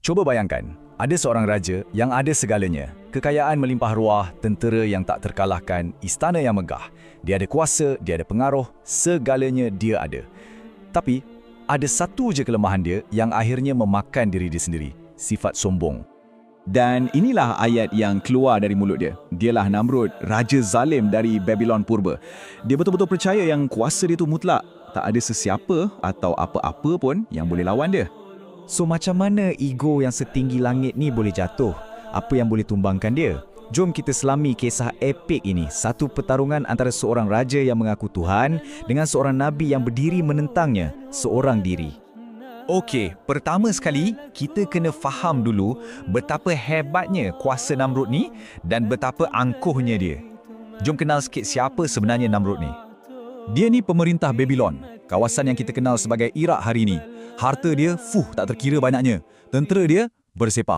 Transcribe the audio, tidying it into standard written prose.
Cuba bayangkan, ada seorang raja yang ada segalanya. Kekayaan melimpah ruah, tentera yang tak terkalahkan, istana yang megah. Dia ada kuasa, dia ada pengaruh, segalanya dia ada. Tapi, ada satu je kelemahan dia yang akhirnya memakan diri dia sendiri, sifat sombong. Dan inilah ayat yang keluar dari mulut dia. Dialah Namrud, raja zalim dari Babylon purba. Dia betul-betul percaya yang kuasa dia tu mutlak. Tak ada sesiapa atau apa-apa pun yang boleh lawan dia. So macam mana ego yang setinggi langit ni boleh jatuh? Apa yang boleh tumbangkan dia? Jom kita selami kisah epik ini. Satu pertarungan antara seorang raja yang mengaku Tuhan dengan seorang nabi yang berdiri menentangnya, seorang diri. Okey, pertama sekali kita kena faham dulu betapa hebatnya kuasa Namrud ni dan betapa angkuhnya dia. Jom kenal sikit siapa sebenarnya Namrud ni. Dia ni pemerintah Babylon, kawasan yang kita kenal sebagai Iraq hari ini. Harta dia, tak terkira banyaknya. Tentera dia, bersepak.